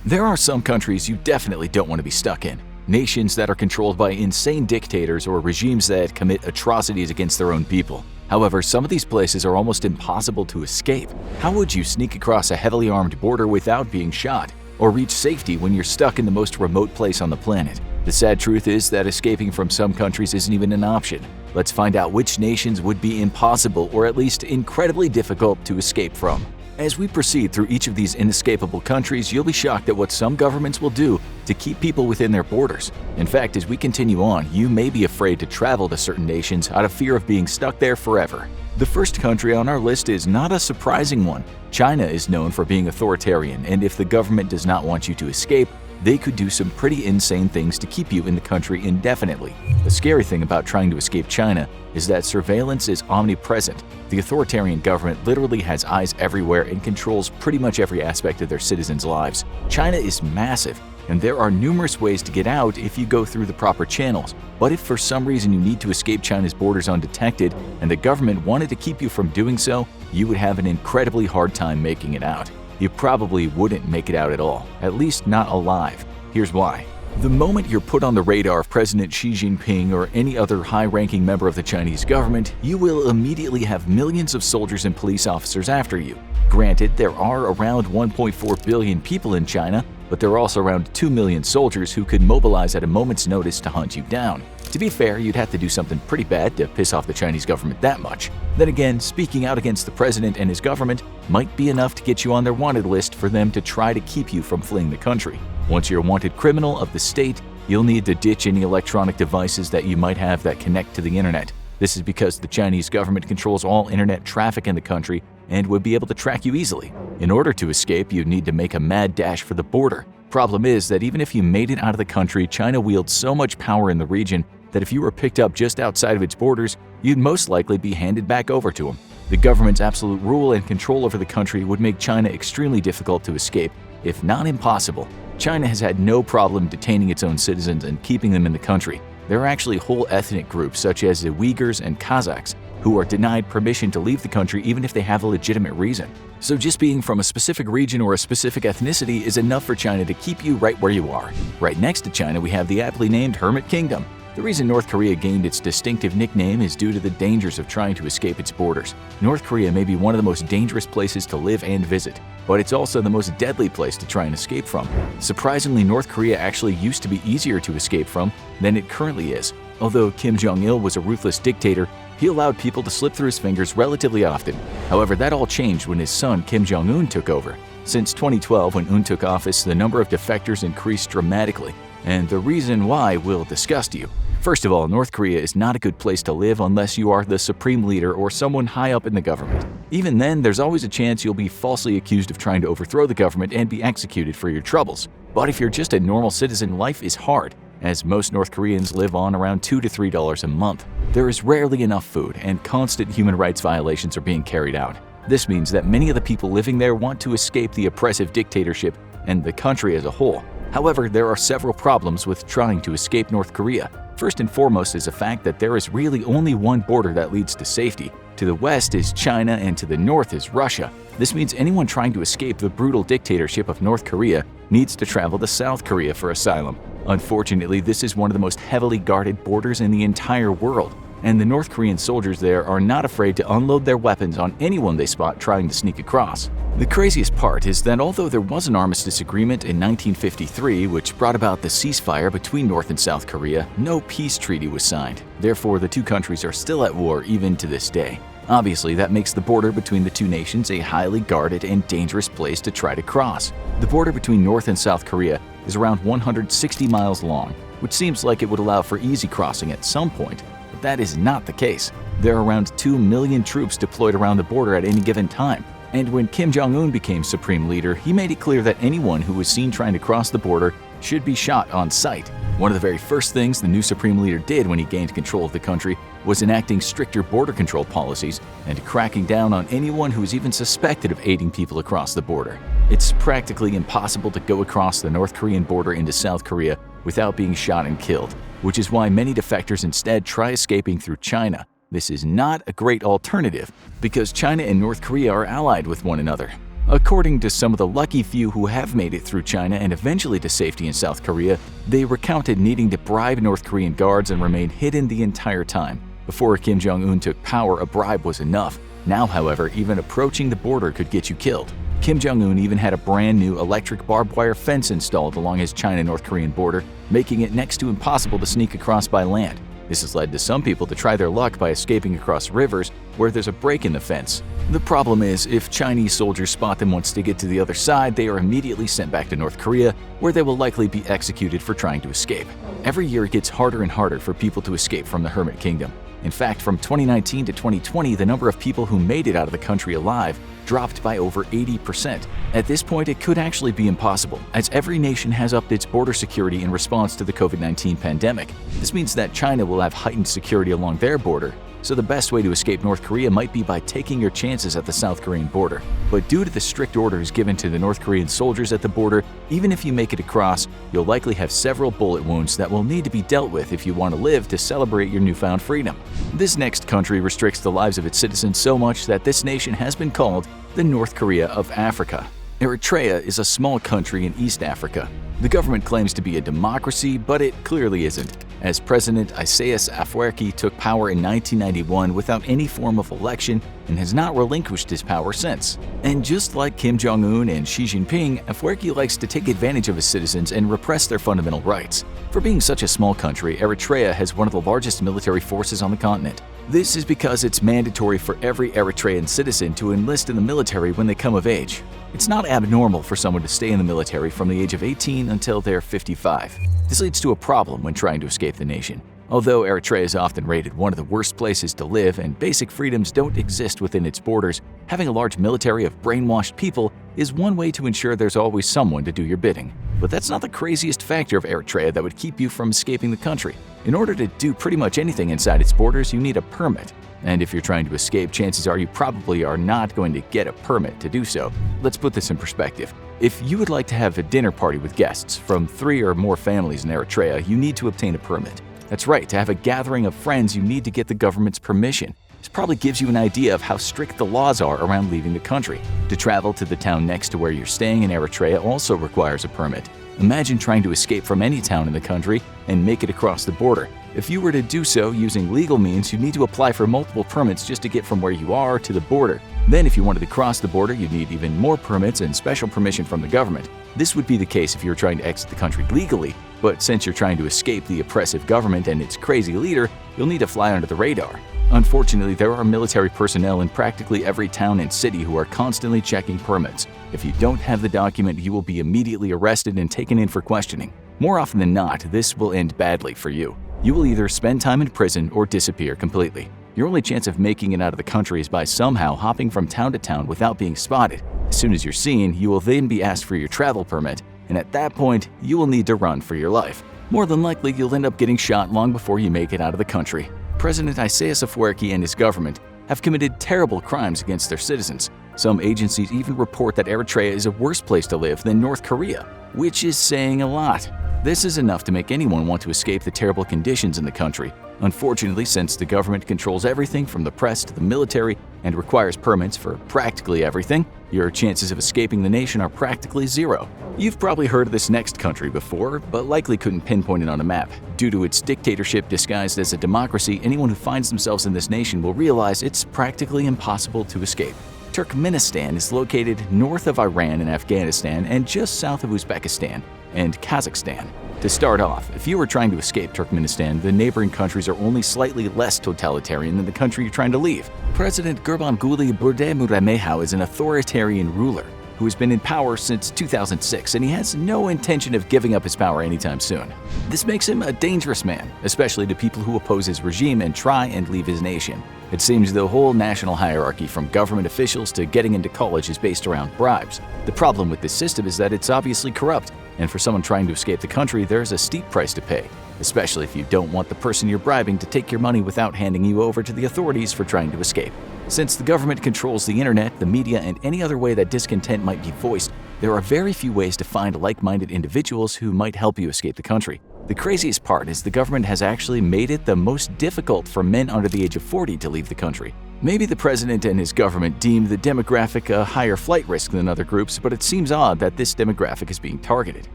There are some countries you definitely don't want to be stuck in. Nations that are controlled by insane dictators or regimes that commit atrocities against their own people. However, some of these places are almost impossible to escape. How would you sneak across a heavily armed border without being shot? Or reach safety when you're stuck in the most remote place on the planet? The sad truth is that escaping from some countries isn't even an option. Let's find out which nations would be impossible or at least incredibly difficult to escape from. As we proceed through each of these inescapable countries, you'll be shocked at what some governments will do to keep people within their borders. In fact, as we continue on, you may be afraid to travel to certain nations out of fear of being stuck there forever. The first country on our list is not a surprising one. China is known for being authoritarian, and if the government does not want you to escape, they could do some pretty insane things to keep you in the country indefinitely. The scary thing about trying to escape China is that surveillance is omnipresent. The authoritarian government literally has eyes everywhere and controls pretty much every aspect of their citizens' lives. China is massive, and there are numerous ways to get out if you go through the proper channels. But if for some reason you need to escape China's borders undetected and the government wanted to keep you from doing so, you would have an incredibly hard time making it out. You probably wouldn't make it out at all, at least not alive. Here's why. The moment you're put on the radar of President Xi Jinping or any other high-ranking member of the Chinese government, you will immediately have millions of soldiers and police officers after you. Granted, there are around 1.4 billion people in China, but there are also around 2 million soldiers who could mobilize at a moment's notice to hunt you down. To be fair, you'd have to do something pretty bad to piss off the Chinese government that much. Then again, speaking out against the president and his government might be enough to get you on their wanted list for them to try to keep you from fleeing the country. Once you're a wanted criminal of the state, you'll need to ditch any electronic devices that you might have that connect to the internet. This is because the Chinese government controls all internet traffic in the country and would be able to track you easily. In order to escape, you'd need to make a mad dash for the border. Problem is that even if you made it out of the country, China wields so much power in the region that if you were picked up just outside of its borders, you'd most likely be handed back over to them. The government's absolute rule and control over the country would make China extremely difficult to escape, if not impossible. China has had no problem detaining its own citizens and keeping them in the country. There are actually whole ethnic groups such as the Uyghurs and Kazakhs who are denied permission to leave the country even if they have a legitimate reason. So just being from a specific region or a specific ethnicity is enough for China to keep you right where you are. Right next to China, we have the aptly named Hermit Kingdom. The reason North Korea gained its distinctive nickname is due to the dangers of trying to escape its borders. North Korea may be one of the most dangerous places to live and visit, but it's also the most deadly place to try and escape from. Surprisingly, North Korea actually used to be easier to escape from than it currently is. Although Kim Jong-il was a ruthless dictator, he allowed people to slip through his fingers relatively often. However, that all changed when his son Kim Jong-un took over. Since 2012, when Un took office, the number of defectors increased dramatically, and the reason why will disgust you. First of all, North Korea is not a good place to live unless you are the supreme leader or someone high up in the government. Even then, there's always a chance you'll be falsely accused of trying to overthrow the government and be executed for your troubles. But if you're just a normal citizen, life is hard, as most North Koreans live on around $2 to $3 a month. There is rarely enough food, and constant human rights violations are being carried out. This means that many of the people living there want to escape the oppressive dictatorship and the country as a whole. However, there are several problems with trying to escape North Korea. First and foremost is the fact that there is really only one border that leads to safety. To the west is China and to the north is Russia. This means anyone trying to escape the brutal dictatorship of North Korea needs to travel to South Korea for asylum. Unfortunately, this is one of the most heavily guarded borders in the entire world, and the North Korean soldiers there are not afraid to unload their weapons on anyone they spot trying to sneak across. The craziest part is that although there was an armistice agreement in 1953 which brought about the ceasefire between North and South Korea, no peace treaty was signed. Therefore, the two countries are still at war even to this day. Obviously, that makes the border between the two nations a highly guarded and dangerous place to try to cross. The border between North and South Korea is around 160 miles long, which seems like it would allow for easy crossing at some point, but that is not the case. There are around 2 million troops deployed around the border at any given time. And when Kim Jong-un became supreme leader, he made it clear that anyone who was seen trying to cross the border should be shot on sight. One of the very first things the new supreme leader did when he gained control of the country was enacting stricter border control policies and cracking down on anyone who was even suspected of aiding people across the border. It's practically impossible to go across the North Korean border into South Korea without being shot and killed, which is why many defectors instead try escaping through China. This is not a great alternative because China and North Korea are allied with one another. According to some of the lucky few who have made it through China and eventually to safety in South Korea, they recounted needing to bribe North Korean guards and remain hidden the entire time. Before Kim Jong-un took power, a bribe was enough. Now, however, even approaching the border could get you killed. Kim Jong-un even had a brand new electric barbed wire fence installed along his China-North Korean border, making it next to impossible to sneak across by land. This has led to some people to try their luck by escaping across rivers where there's a break in the fence. The problem is, if Chinese soldiers spot them once they get to the other side, they are immediately sent back to North Korea, where they will likely be executed for trying to escape. Every year it gets harder and harder for people to escape from the Hermit Kingdom. In fact, from 2019 to 2020, the number of people who made it out of the country alive dropped by over 80%. At this point, it could actually be impossible, as every nation has upped its border security in response to the COVID-19 pandemic. This means that China will have heightened security along their border, so the best way to escape North Korea might be by taking your chances at the South Korean border. But due to the strict orders given to the North Korean soldiers at the border, even if you make it across, you'll likely have several bullet wounds that will need to be dealt with if you want to live to celebrate your newfound freedom. This next country restricts the lives of its citizens so much that this nation has been called the North Korea of Africa. Eritrea is a small country in East Africa. The government claims to be a democracy, but it clearly isn't, as President Isaias Afwerki took power in 1991 without any form of election and has not relinquished his power since. And just like Kim Jong-un and Xi Jinping, Afwerki likes to take advantage of his citizens and repress their fundamental rights. For being such a small country, Eritrea has one of the largest military forces on the continent. This is because it's mandatory for every Eritrean citizen to enlist in the military when they come of age. It's not abnormal for someone to stay in the military from the age of 18 until they're 55. This leads to a problem when trying to escape the nation. Although Eritrea is often rated one of the worst places to live and basic freedoms don't exist within its borders, having a large military of brainwashed people is one way to ensure there's always someone to do your bidding. But that's not the craziest factor of Eritrea that would keep you from escaping the country. In order to do pretty much anything inside its borders, you need a permit. And if you're trying to escape, chances are you probably are not going to get a permit to do so. Let's put this in perspective. If you would like to have a dinner party with guests from 3 or more families in Eritrea, you need to obtain a permit. That's right, to have a gathering of friends, you need to get the government's permission. This probably gives you an idea of how strict the laws are around leaving the country. To travel to the town next to where you're staying in Eritrea also requires a permit. Imagine trying to escape from any town in the country and make it across the border. If you were to do so using legal means, you'd need to apply for multiple permits just to get from where you are to the border. Then if you wanted to cross the border, you'd need even more permits and special permission from the government. This would be the case if you were trying to exit the country legally, but since you're trying to escape the oppressive government and its crazy leader, you'll need to fly under the radar. Unfortunately, there are military personnel in practically every town and city who are constantly checking permits. If you don't have the document, you will be immediately arrested and taken in for questioning. More often than not, this will end badly for you. You will either spend time in prison or disappear completely. Your only chance of making it out of the country is by somehow hopping from town to town without being spotted. As soon as you're seen, you will then be asked for your travel permit, and at that point, you will need to run for your life. More than likely, you'll end up getting shot long before you make it out of the country. President Isaias Afwerki and his government have committed terrible crimes against their citizens. Some agencies even report that Eritrea is a worse place to live than North Korea, which is saying a lot. This is enough to make anyone want to escape the terrible conditions in the country. Unfortunately, since the government controls everything from the press to the military and requires permits for practically everything, your chances of escaping the nation are practically zero. You've probably heard of this next country before, but likely couldn't pinpoint it on a map. Due to its dictatorship disguised as a democracy, anyone who finds themselves in this nation will realize it's practically impossible to escape. Turkmenistan is located north of Iran and Afghanistan and just south of Uzbekistan and Kazakhstan. To start off, if you were trying to escape Turkmenistan, the neighboring countries are only slightly less totalitarian than the country you're trying to leave. President Gurbanguly Berdimuhamedow is an authoritarian ruler who has been in power since 2006, and he has no intention of giving up his power anytime soon. This makes him a dangerous man, especially to people who oppose his regime and try and leave his nation. It seems the whole national hierarchy from government officials to getting into college is based around bribes. The problem with this system is that it's obviously corrupt, and for someone trying to escape the country, there's a steep price to pay, especially if you don't want the person you're bribing to take your money without handing you over to the authorities for trying to escape. Since the government controls the internet, the media, and any other way that discontent might be voiced, there are very few ways to find like-minded individuals who might help you escape the country. The craziest part is the government has actually made it the most difficult for men under the age of 40 to leave the country. Maybe the president and his government deem the demographic a higher flight risk than other groups, but it seems odd that this demographic is being targeted.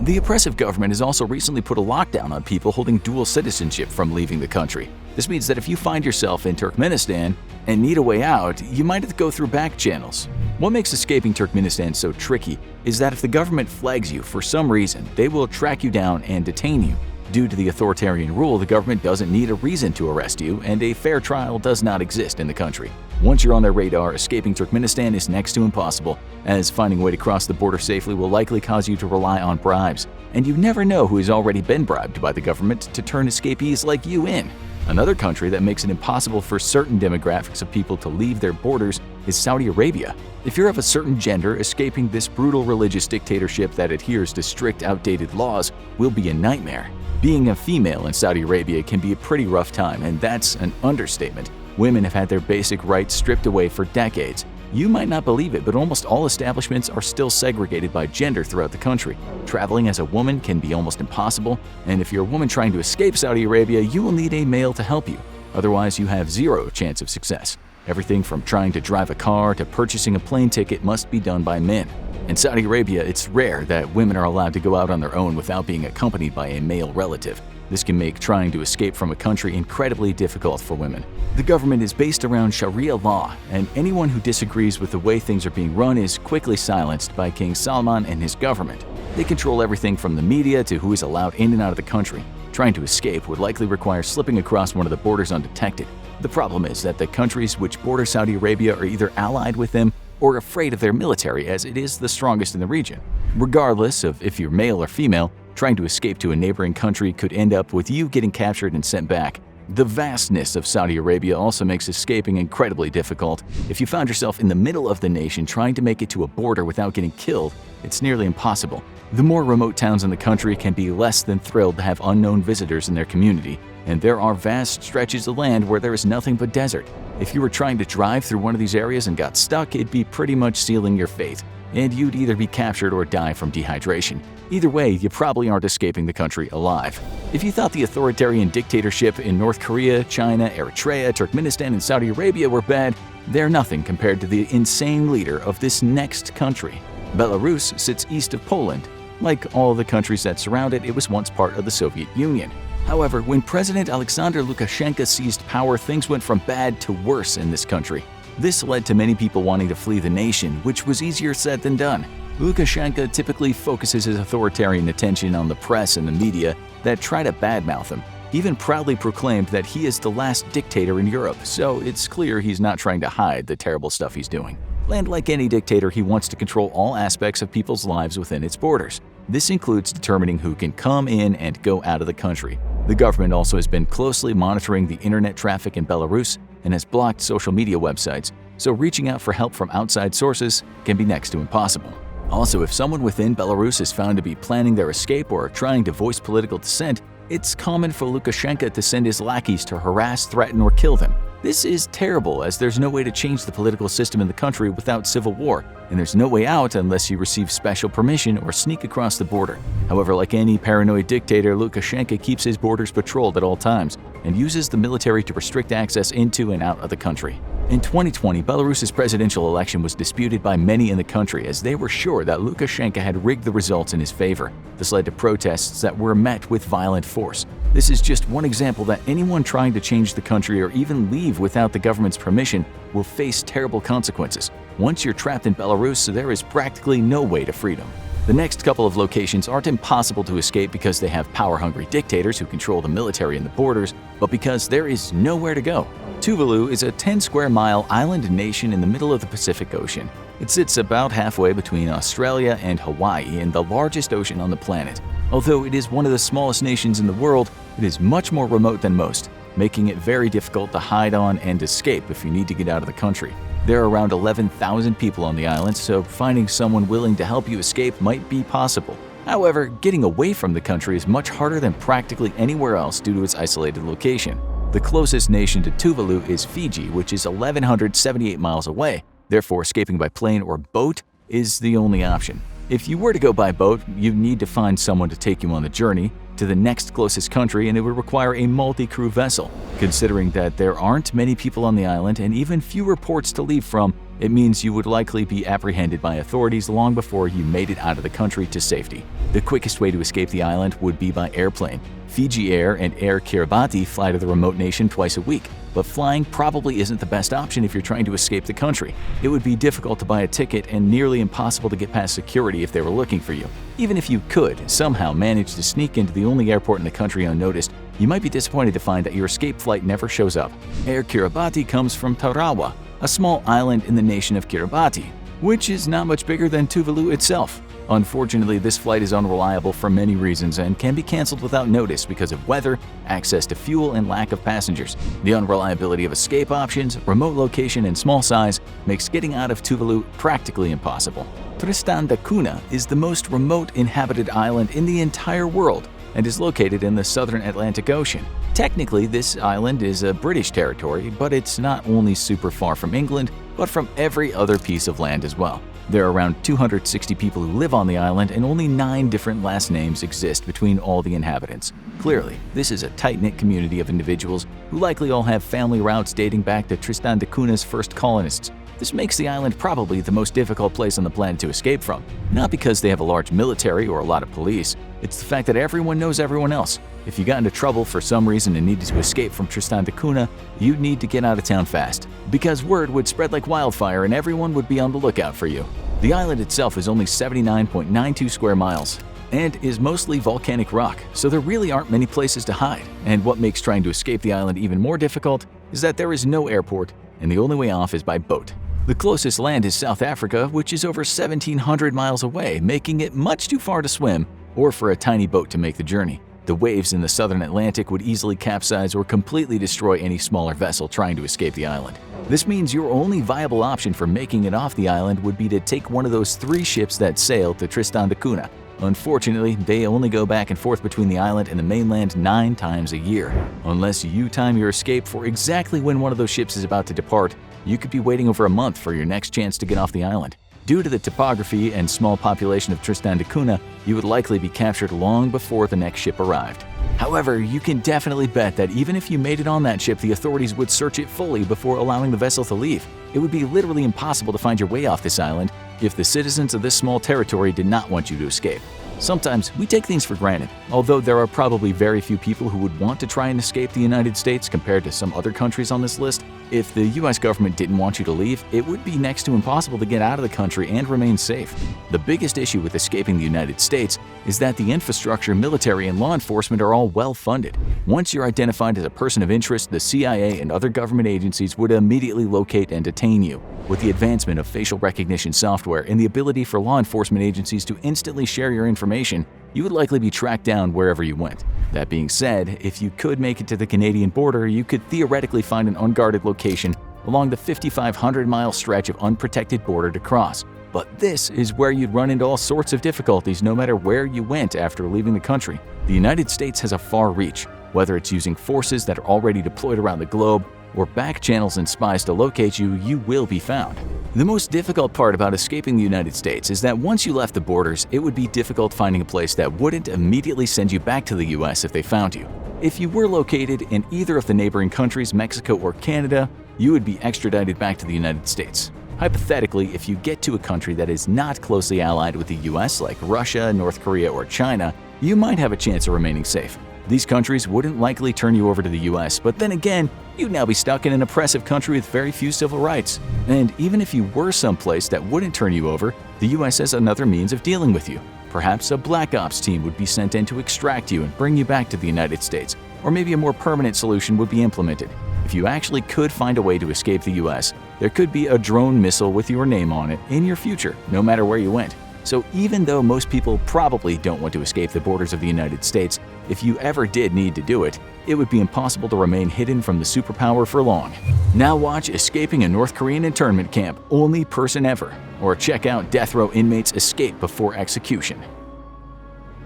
The oppressive government has also recently put a lockdown on people holding dual citizenship from leaving the country. This means that if you find yourself in Turkmenistan and need a way out, you might have to go through back channels. What makes escaping Turkmenistan so tricky is that if the government flags you for some reason, they will track you down and detain you. Due to the authoritarian rule, the government doesn't need a reason to arrest you, and a fair trial does not exist in the country. Once you're on their radar, escaping Turkmenistan is next to impossible, as finding a way to cross the border safely will likely cause you to rely on bribes. And you never know who has already been bribed by the government to turn escapees like you in. Another country that makes it impossible for certain demographics of people to leave their borders is Saudi Arabia. If you're of a certain gender, escaping this brutal religious dictatorship that adheres to strict, outdated laws will be a nightmare. Being a female in Saudi Arabia can be a pretty rough time, and that's an understatement. Women have had their basic rights stripped away for decades. You might not believe it, but almost all establishments are still segregated by gender throughout the country. Traveling as a woman can be almost impossible, and if you're a woman trying to escape Saudi Arabia, you will need a male to help you. Otherwise, you have zero chance of success. Everything from trying to drive a car to purchasing a plane ticket must be done by men. In Saudi Arabia, it's rare that women are allowed to go out on their own without being accompanied by a male relative. This can make trying to escape from a country incredibly difficult for women. The government is based around Sharia law, and anyone who disagrees with the way things are being run is quickly silenced by King Salman and his government. They control everything from the media to who is allowed in and out of the country. Trying to escape would likely require slipping across one of the borders undetected. The problem is that the countries which border Saudi Arabia are either allied with them or afraid of their military, as it is the strongest in the region. Regardless of if you're male or female, trying to escape to a neighboring country could end up with you getting captured and sent back. The vastness of Saudi Arabia also makes escaping incredibly difficult. If you found yourself in the middle of the nation trying to make it to a border without getting killed, it's nearly impossible. The more remote towns in the country can be less than thrilled to have unknown visitors in their community, and there are vast stretches of land where there is nothing but desert. If you were trying to drive through one of these areas and got stuck, it'd be pretty much sealing your fate, and you'd either be captured or die from dehydration. Either way, you probably aren't escaping the country alive. If you thought the authoritarian dictatorship in North Korea, China, Eritrea, Turkmenistan, and Saudi Arabia were bad, they're nothing compared to the insane leader of this next country. Belarus sits east of Poland. Like all the countries that surround it, it was once part of the Soviet Union. However, when President Alexander Lukashenko seized power, things went from bad to worse in this country. This led to many people wanting to flee the nation, which was easier said than done. Lukashenko typically focuses his authoritarian attention on the press and the media that try to badmouth him. He even proudly proclaimed that he is the last dictator in Europe, so it's clear he's not trying to hide the terrible stuff he's doing. And like any dictator, he wants to control all aspects of people's lives within its borders. This includes determining who can come in and go out of the country. The government also has been closely monitoring the internet traffic in Belarus and has blocked social media websites, so reaching out for help from outside sources can be next to impossible. Also, if someone within Belarus is found to be planning their escape or trying to voice political dissent, it's common for Lukashenko to send his lackeys to harass, threaten, or kill them. This is terrible, as there's no way to change the political system in the country without civil war, and there's no way out unless you receive special permission or sneak across the border. However, like any paranoid dictator, Lukashenko keeps his borders patrolled at all times and uses the military to restrict access into and out of the country. In 2020, Belarus's presidential election was disputed by many in the country as they were sure that Lukashenko had rigged the results in his favor. This led to protests that were met with violent force. This is just one example that anyone trying to change the country or even leave without the government's permission will face terrible consequences. Once you're trapped in Belarus, there is practically no way to freedom. The next couple of locations aren't impossible to escape because they have power-hungry dictators who control the military and the borders, but because there is nowhere to go. Tuvalu is a 10-square-mile island nation in the middle of the Pacific Ocean. It sits about halfway between Australia and Hawaii in the largest ocean on the planet. Although it is one of the smallest nations in the world, it is much more remote than most, making it very difficult to hide on and escape if you need to get out of the country. There are around 11,000 people on the island, so finding someone willing to help you escape might be possible. However, getting away from the country is much harder than practically anywhere else due to its isolated location. The closest nation to Tuvalu is Fiji, which is 1,178 miles away. Therefore, escaping by plane or boat is the only option. If you were to go by boat, you'd need to find someone to take you on the journey to the next closest country, and it would require a multi-crew vessel. Considering that there aren't many people on the island and even fewer ports to leave from, it means you would likely be apprehended by authorities long before you made it out of the country to safety. The quickest way to escape the island would be by airplane. Fiji Air and Air Kiribati fly to the remote nation twice a week, but flying probably isn't the best option if you're trying to escape the country. It would be difficult to buy a ticket and nearly impossible to get past security if they were looking for you. Even if you could somehow manage to sneak into the only airport in the country unnoticed, you might be disappointed to find that your escape flight never shows up. Air Kiribati comes from Tarawa, a small island in the nation of Kiribati, which is not much bigger than Tuvalu itself. Unfortunately, this flight is unreliable for many reasons and can be canceled without notice because of weather, access to fuel, and lack of passengers. The unreliability of escape options, remote location, and small size makes getting out of Tuvalu practically impossible. Tristan da Cunha is the most remote inhabited island in the entire world and is located in the southern Atlantic Ocean. Technically, this island is a British territory, but it's not only super far from England, but from every other piece of land as well. There are around 260 people who live on the island, and only 9 different last names exist between all the inhabitants. Clearly, this is a tight-knit community of individuals who likely all have family routes dating back to Tristan da Cunha's first colonists. This makes the island probably the most difficult place on the planet to escape from. Not because they have a large military or a lot of police, it's the fact that everyone knows everyone else. If you got into trouble for some reason and needed to escape from Tristan da Cunha, you'd need to get out of town fast, because word would spread like wildfire and everyone would be on the lookout for you. The island itself is only 79.92 square miles and is mostly volcanic rock, so there really aren't many places to hide. And what makes trying to escape the island even more difficult is that there is no airport, and the only way off is by boat. The closest land is South Africa, which is over 1,700 miles away, making it much too far to swim or for a tiny boat to make the journey. The waves in the southern Atlantic would easily capsize or completely destroy any smaller vessel trying to escape the island. This means your only viable option for making it off the island would be to take one of those 3 ships that sail to Tristan da Cunha. Unfortunately, they only go back and forth between the island and the mainland 9 times a year. Unless you time your escape for exactly when one of those ships is about to depart, you could be waiting over a month for your next chance to get off the island. Due to the topography and small population of Tristan da Cunha, you would likely be captured long before the next ship arrived. However, you can definitely bet that even if you made it on that ship, the authorities would search it fully before allowing the vessel to leave. It would be literally impossible to find your way off this island if the citizens of this small territory did not want you to escape. Sometimes we take things for granted, although there are probably very few people who would want to try and escape the United States compared to some other countries on this list. If the US government didn't want you to leave, it would be next to impossible to get out of the country and remain safe. The biggest issue with escaping the United States is that the infrastructure, military, and law enforcement are all well funded. Once you're identified as a person of interest, the CIA and other government agencies would immediately locate and detain you. With the advancement of facial recognition software and the ability for law enforcement agencies to instantly share your information, you would likely be tracked down wherever you went. That being said, if you could make it to the Canadian border, you could theoretically find an unguarded location along the 5,500-mile stretch of unprotected border to cross. But this is where you'd run into all sorts of difficulties no matter where you went after leaving the country. The United States has a far reach. Whether it's using forces that are already deployed around the globe or back channels and spies to locate you, you will be found. The most difficult part about escaping the United States is that once you left the borders, it would be difficult finding a place that wouldn't immediately send you back to the US if they found you. If you were located in either of the neighboring countries, Mexico or Canada, you would be extradited back to the United States. Hypothetically, if you get to a country that is not closely allied with the US, like Russia, North Korea, or China, you might have a chance of remaining safe. These countries wouldn't likely turn you over to the US, but then again, you'd now be stuck in an oppressive country with very few civil rights. And even if you were someplace that wouldn't turn you over, the US has another means of dealing with you. Perhaps a black ops team would be sent in to extract you and bring you back to the United States, or maybe a more permanent solution would be implemented. If you actually could find a way to escape the US, there could be a drone missile with your name on it in your future, no matter where you went. So even though most people probably don't want to escape the borders of the United States, if you ever did need to do it, it would be impossible to remain hidden from the superpower for long. Now watch Escaping a North Korean Internment Camp, Only Person Ever, or check out Death Row Inmates Escape Before Execution.